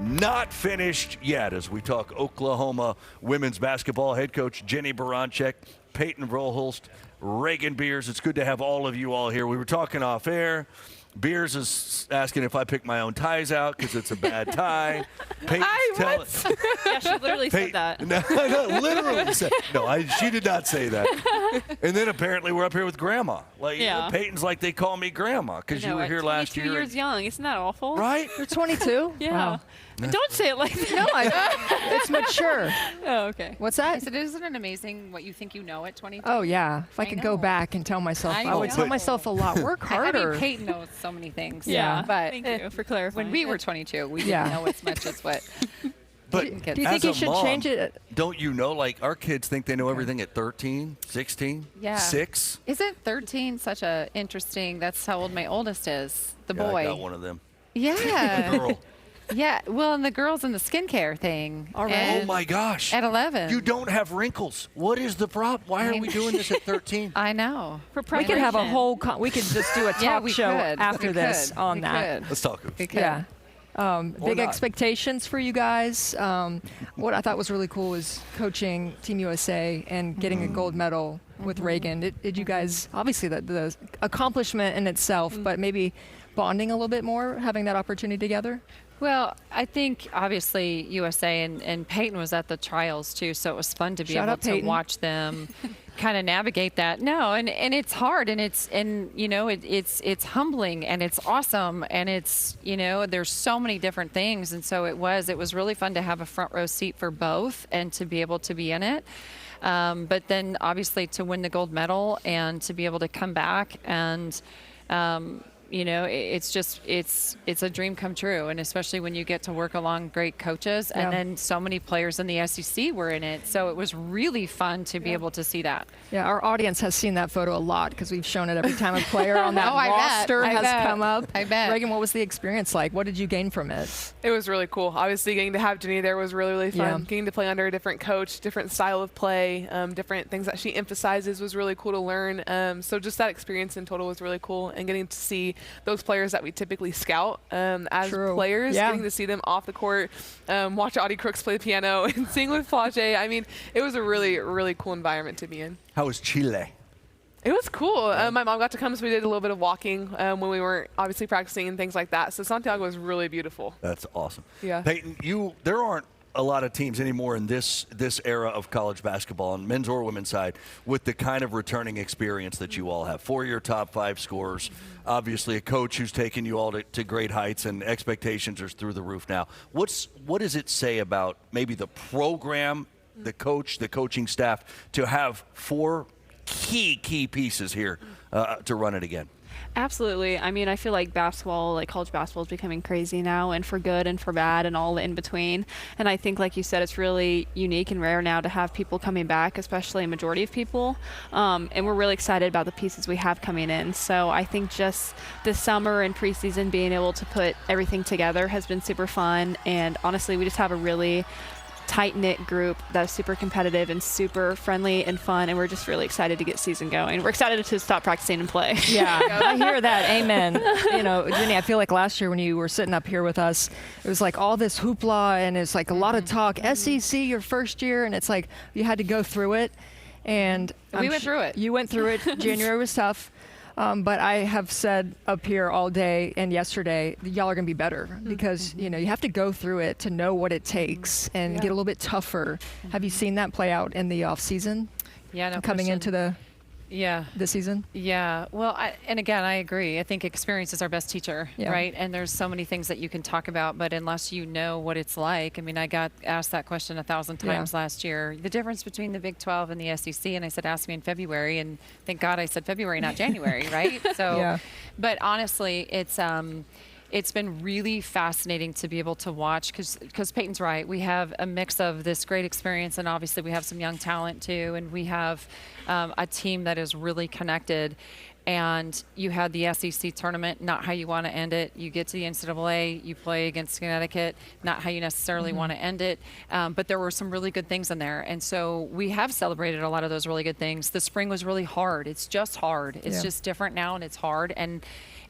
not finished yet as we talk Oklahoma women's basketball. Head coach Jennie Baranczyk, Payton Verhulst, Raegan Beers. It's good to have all of you all here. We were talking off air. Beers is asking if I pick my own ties out because it's a bad tie. Yeah, she literally said that. No, literally said. No, she did not say that. And then apparently we're up here with Grandma. Like, yeah. Peyton's like they call me Grandma because you were here last year. 22 years young. Isn't that awful? Right? You're 22? Yeah. Wow. Don't say it like that. No, it's mature. Oh, okay. What's that? I said, isn't it amazing what you think you know at 22? Oh, yeah. If I could go back and tell myself, I would tell myself a lot. Work harder. I mean, Payton knows so many things. Yeah. But thank you for clarifying. when we were 22, we didn't know as much as what. But do you think you should change it? Don't you know, like, our kids think they know everything at 13, 16, 6? Isn't 13 such a interesting, that's how old my oldest is, the Yeah, boy. I got one of them. Yeah. Girl. Yeah, well, and the girls in the skincare thing. Oh, my gosh. At 11. You don't have wrinkles. What is the problem? Why are we doing this at 13? I know. We could have a whole, we could just do a talk show after this on that. Let's talk. Yeah. Big expectations for you guys. What I thought was really cool was coaching Team USA and getting a gold medal with Raegan. Did you guys, obviously the accomplishment in itself, but maybe bonding a little bit more, having that opportunity together? Well, I think obviously USA and Payton was at the trials too, so it was fun to be able to watch them kind of navigate that. No, and it's hard, and it's humbling, and it's awesome, and it's there's so many different things, and so it was really fun to have a front row seat for both and to be able to be in it. But then obviously to win the gold medal and to be able to come back and it's a dream come true, and especially when you get to work along great coaches, and then so many players in the SEC were in it, so it was really fun to be able to see that. Yeah, our audience has seen that photo a lot because we've shown it every time a player on that roster has come up. I bet. Raegan, what was the experience like? What did you gain from it? It was really cool. Obviously, getting to have Jennie there was really, really fun. Yeah. Getting to play under a different coach, different style of play, different things that she emphasizes was really cool to learn. So just that experience in total was really cool, and getting to see those players that we typically scout as players, getting to see them off the court, watch Audie Crooks play the piano, and sing with Flage. I mean, it was a really, really cool environment to be in. How was Chile? It was cool. My mom got to come, so we did a little bit of walking when we weren't obviously practicing and things like that. So Santiago was really beautiful. That's awesome. Yeah. Payton, there aren't a lot of teams anymore in this era of college basketball on men's or women's side with the kind of returning experience that you all have. 4-year top 5 scorers, obviously a coach who's taken you all to great heights, and expectations are through the roof now. What does it say about maybe the program, the coach, the coaching staff to have 4 key pieces here to run it again? Absolutely. I mean, I feel like basketball, like college basketball, is becoming crazy now, and for good and for bad and all in between. And I think, like you said, it's really unique and rare now to have people coming back, especially a majority of people. And we're really excited about the pieces we have coming in. So I think just this summer and preseason being able to put everything together has been super fun. And honestly, we just have a really tight-knit group that's super competitive and super friendly and fun, and we're just really excited to get season going. We're excited to stop practicing and play. Yeah, I hear that. Amen. Jennie, I feel like last year when you were sitting up here with us, it was like all this hoopla, and it's like a lot of talk. SEC, your first year, and it's like you had to go through it. And we went through it. You went through it. January was tough. But I have said up here all day and yesterday, y'all are going to be better because, you have to go through it to know what it takes and get a little bit tougher. Have you seen that play out in the off season? Yeah, no coming question. into the season? Yeah. Well, and again, I agree. I think experience is our best teacher, right? And there's so many things that you can talk about, but unless you know what it's like, I mean, I got asked that question 1,000 times last year. The difference between the Big 12 and the SEC, and I said, ask me in February, and thank God I said February, not January, right? So, but honestly, it's been really fascinating to be able to watch because Peyton's right. We have a mix of this great experience, and obviously we have some young talent too, and we have a team that is really connected. And you had the SEC tournament, not how you want to end it. You get to the NCAA, you play against Connecticut, not how you necessarily want to end it. But there were some really good things in there. And so we have celebrated a lot of those really good things. The spring was really hard. It's just hard. It's just different now, and it's hard.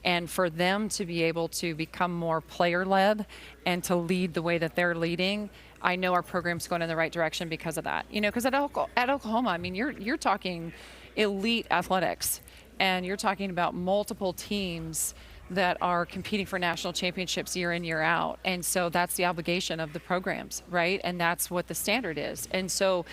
And for them to be able to become more player-led and to lead the way that they're leading, I know our program's going in the right direction because of that. Because at Oklahoma, I mean, you're talking elite athletics, and you're talking about multiple teams that are competing for national championships year in, year out. And so that's the obligation of the programs, right? And that's what the standard is. And so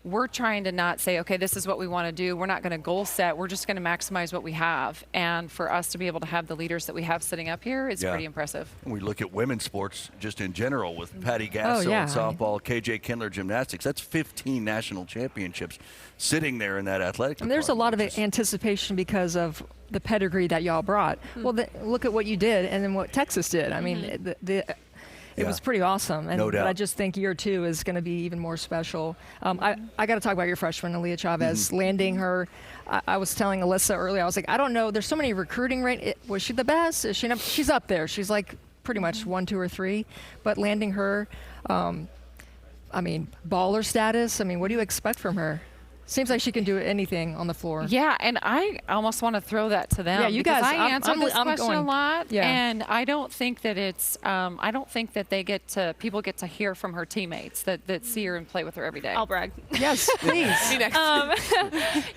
we're trying to not say, okay, this is what we want to do. We're not going to goal set. We're just going to maximize what we have. And for us to be able to have the leaders that we have sitting up here is pretty impressive. We look at women's sports just in general with Patty Gasso in softball, KJ Kindler gymnastics. That's 15 national championships sitting there in that athletic department. And there's a lot of anticipation because of the pedigree that y'all brought. Well, look at what you did and then what Texas did. I mean, it was pretty awesome. And no doubt. But I just think year 2 is going to be even more special. I got to talk about your freshman, Aaliyah Chavez, landing her. I was telling Alyssa earlier, I was like, I don't know. There's so many recruiting was she the best? Is she she's up there. She's like pretty much 1, 2, or 3. But landing her, I mean, baller status. I mean, what do you expect from her? Seems like she can do anything on the floor. Yeah, and I almost want to throw that to them. Yeah, you guys. I answer this question a lot, yeah. And I don't think that it's. I don't think that people get to hear from her teammates that see her and play with her every day. I'll brag. Yes, please.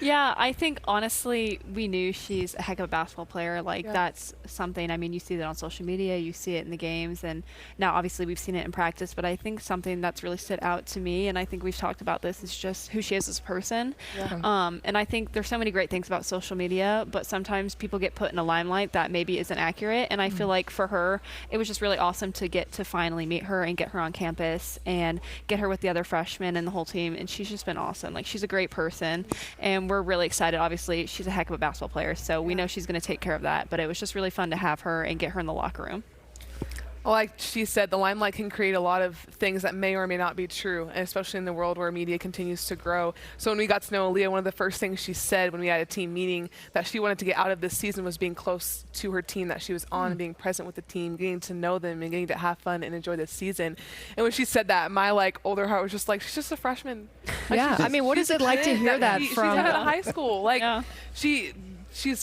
Yeah, I think honestly, we knew she's a heck of a basketball player. Like that's something. I mean, you see that on social media, you see it in the games, and now obviously we've seen it in practice. But I think something that's really stood out to me, and I think we've talked about this, is just who she is as a person. And I think there's so many great things about social media, but sometimes people get put in a limelight that maybe isn't accurate. And I feel like for her, it was just really awesome to get to finally meet her and get her on campus and get her with the other freshmen and the whole team. And she's just been awesome. Like, she's a great person, and we're really excited. Obviously, she's a heck of a basketball player, so we know she's going to take care of that. But it was just really fun to have her and get her in the locker room. Well, like she said, the limelight can create a lot of things that may or may not be true, and especially in the world where media continues to grow. So when we got to know Aaliyah, one of the first things she said when we had a team meeting that she wanted to get out of this season was being close to her team that she was on, and being present with the team, getting to know them and getting to have fun and enjoy this season. And when she said that, my older heart was just like, she's just a freshman. Like, yeah, I mean, what is it like to hear that from? She's out of high school. Like, she's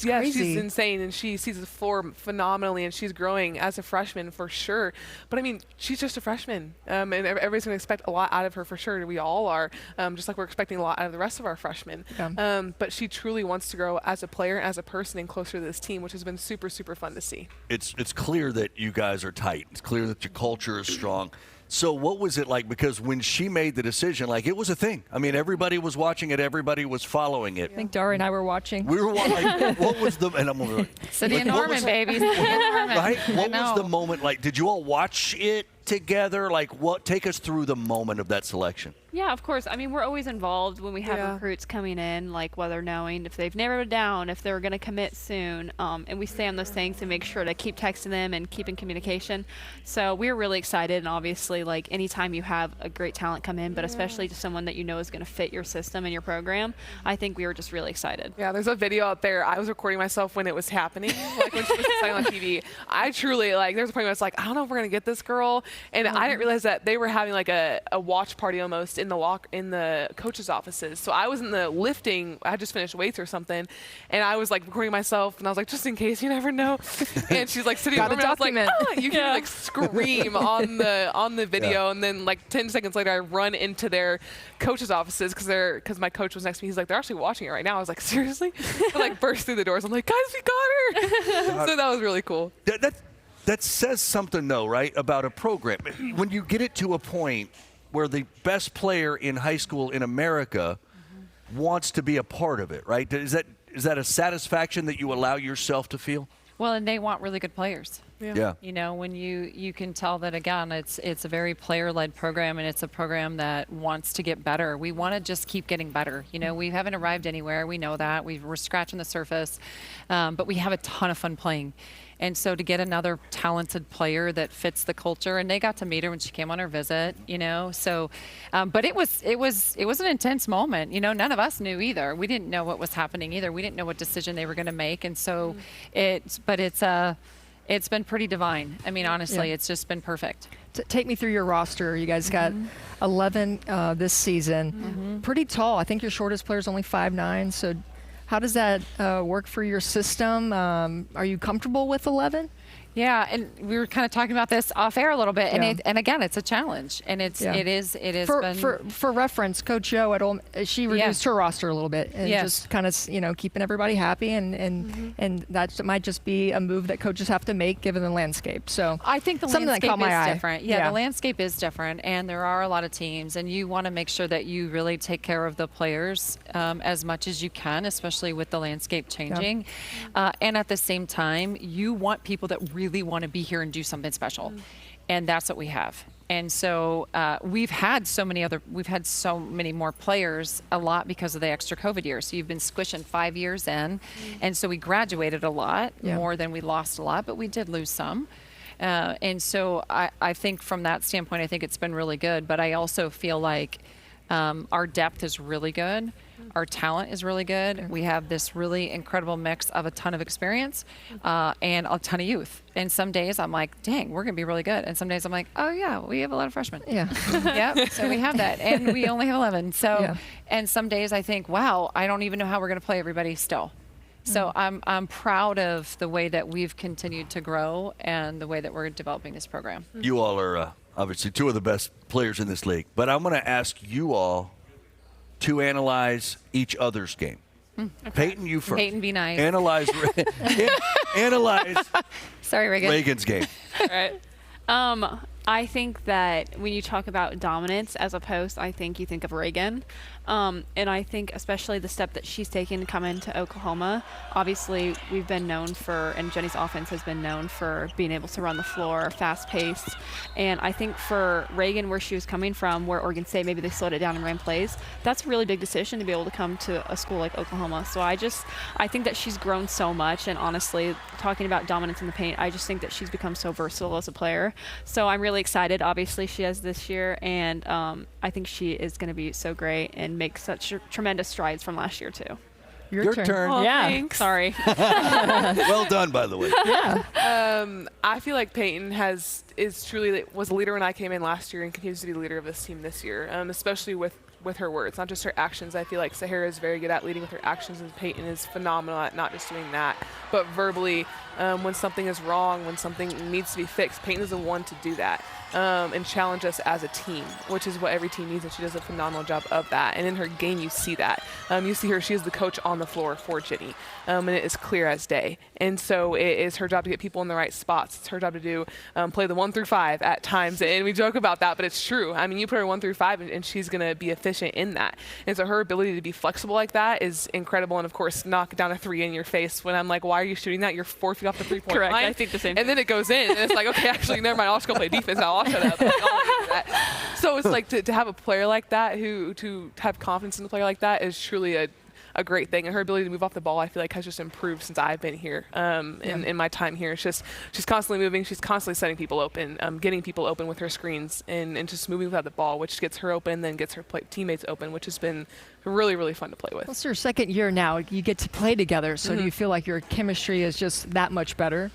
insane, and she sees the floor phenomenally, and she's growing as a freshman for sure. But I mean, she's just a freshman, and everybody's going to expect a lot out of her for sure. We all are, just like we're expecting a lot out of the rest of our freshmen. But she truly wants to grow as a player, as a person, and closer to this team, which has been super, super fun to see. It's clear that you guys are tight. It's clear that your culture is strong. So what was it like? Because when she made the decision, like, it was a thing. I mean, everybody was watching it. Everybody was following it. I think Dari and I were watching. We were watching. What was the? And I'm like, City of Norman, baby. City of Norman. Right? What was the moment like? Did you all watch it together? Like, what? Take us through the moment of that selection. Yeah, of course. I mean, we're always involved when we have recruits coming in, like whether knowing if they've narrowed it down, if they're going to commit soon, and we stay on those things and make sure to keep texting them and keep in communication. So we're really excited, and obviously, like, anytime you have a great talent come in, but especially to someone that you know is going to fit your system and your program, I think we were just really excited. Yeah, there's a video out there. I was recording myself when it was happening, like when she was playing on TV. I truly, like, there's a point where I was like, I don't know if we're going to get this girl, and I didn't realize that they were having like a watch party almost in the coaches' offices. So I was in the lifting. I had just finished weights or something, and I was like recording myself, and I was like, just in case, you never know. And she's like sitting over me. I was like, you can like scream on the video, and then like 10 seconds later, I run into their coaches' offices because my coach was next to me. He's like, they're actually watching it right now. I was like, seriously? I like burst through the doors. I'm like, guys, we got her. So that was really cool. That says something, though, right, about a program. When you get it to a point where the best player in high school in America wants to be a part of it, right? Is that a satisfaction that you allow yourself to feel? Well, and they want really good players. Yeah. You know, when you can tell that, again, it's a very player-led program, and it's a program that wants to get better. We want to just keep getting better. You know, we haven't arrived anywhere. We know that. We're scratching the surface. But we have a ton of fun playing. And so to get another talented player that fits the culture, and they got to meet her when she came on her visit, you know. So, but it was an intense moment. You know, none of us knew either. We didn't know what was happening either. We didn't know what decision they were going to make. And so it's been pretty divine. I mean, honestly, it's just been perfect. Take me through your roster. You guys got 11 this season. Pretty tall. I think your shortest player is only 5'9". So How does that work for your system? Are you comfortable with 11? Yeah, and we were kind of talking about this off air a little bit, and again, it's a challenge, and it is for reference. Coach Joe at Ole, she reduced her roster a little bit, and just kind of keeping everybody happy, and that might just be a move that coaches have to make given the landscape. So I think the something landscape that caught my is eye. different. Yeah, the landscape is different, and there are a lot of teams, and you want to make sure that you really take care of the players as much as you can, especially with the landscape changing, and at the same time, you want people that really want to be here and do something special, and that's what we have. And so we've had so many more players, a lot because of the extra COVID years. So you've been squishing 5 years in, and so we graduated a lot more than we lost a lot, but we did lose some. And so I think from that standpoint, I think it's been really good. But I also feel like our depth is really good. Our talent is really good. We have this really incredible mix of a ton of experience and a ton of youth. And some days I'm like, dang, we're going to be really good. And some days I'm like, oh, yeah, we have a lot of freshmen. Yeah. Yep. So we have that. And we only have 11. So, and some days I think, wow, I don't even know how we're going to play everybody still. So I'm proud of the way that we've continued to grow and the way that we're developing this program. You all are obviously two of the best players in this league. But I'm going to ask you all to analyze each other's game. Okay. Payton, you first. Payton, be nice. Analyze Sorry, Raegan. Raegan's game. All right. I think that when you talk about dominance as a post, I think you think of Raegan. And I think especially the step that she's taken to come into Oklahoma. Obviously, we've been known for, and Jennie's offense has been known for being able to run the floor, fast-paced. And I think for Raegan, where she was coming from, where Oregon State, maybe they slowed it down and ran plays, that's a really big decision to be able to come to a school like Oklahoma. So I think that she's grown so much. And honestly, talking about dominance in the paint, I just think that she's become so versatile as a player. So I'm really excited. Obviously, she has this year, and I think she is going to be so great and make such tremendous strides from last year too. Your turn. Oh, Yeah. Thanks. Sorry. Well done, by the way. I feel like Payton was a leader when I came in last year and continues to be the leader of this team this year, especially with her words, not just her actions. I feel like Sahara is very good at leading with her actions, and Payton is phenomenal at not just doing that, but verbally, when something is wrong, when something needs to be fixed, Payton is the one to do that and challenge us as a team, which is what every team needs, and she does a phenomenal job of that. And in her game, you see that. You see her, she is the coach on the floor for Jennie, and it is clear as day. And so it is her job to get people in the right spots. It's her job to do play the 1 through 5 at times, and we joke about that, but it's true. I mean, you put her 1 through 5, and she's going to be efficient in that. And so her ability to be flexible like that is incredible, and of course, knock down a 3 in your face when I'm like, why are you shooting that? You're 4 feet off the 3-point Correct. line. I think the same. And then it goes in, and it's like, okay, actually, never mind. I'll just go play defense now. I'll shut up. Like, I'll do that. So it's like to have a player like that, to have confidence in a player like that, is truly a great thing. And her ability to move off the ball, I feel like, has just improved since I've been here. In my time here, it's just she's constantly moving. She's constantly setting people open, getting people open with her screens, and just moving without the ball, which gets her open, then gets her teammates open, which has been really, really fun to play with. Well, it's your second year now. You get to play together. So do you feel like your chemistry is just that much better?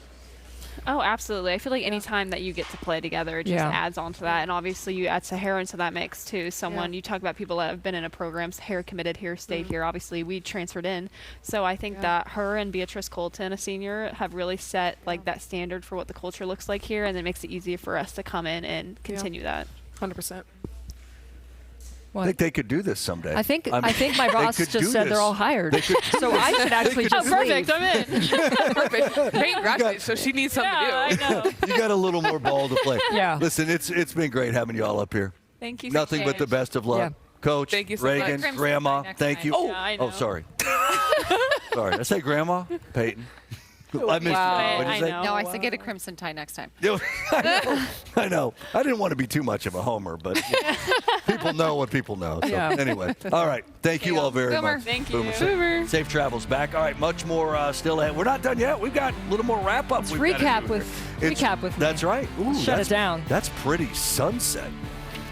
Oh, absolutely. I feel like any time that you get to play together, it just adds on to that. And obviously, you add Sahara into that mix, too. You talk about people that have been in a program, Sahara committed here, stayed here. Obviously, we transferred in. So I think that her and Beatrice Colton, a senior, have really set like that standard for what the culture looks like here, and it makes it easier for us to come in and continue that. 100%. I think they could do this someday. I think my boss just said they're all hired. So I should actually just perfect. leave. I'm in. Perfect. Payton graduated, so she needs something to do. I know. You got a little more ball to play. Yeah. Listen, it's been great having you all up here. Thank you. Nothing but the best of luck. Yeah. Coach, Thank you so much. Raegan, Crimson Grandma, next thank time. you. Yeah, I know. Oh, sorry. Sorry. Did I say Grandma? Payton. I missed Wow. you. What'd you say? I know. No, I said get a crimson tie next time. I know. I didn't want to be too much of a homer, but people know what people know. So anyway, all right. Thank you all very Boomer. much. Thank you. Boomer. Safe travels back. All right, much more still ahead. We're not done yet. We've got a little more wrap up. Recap with me. That's right. Ooh, Shut it down. That's pretty sunset.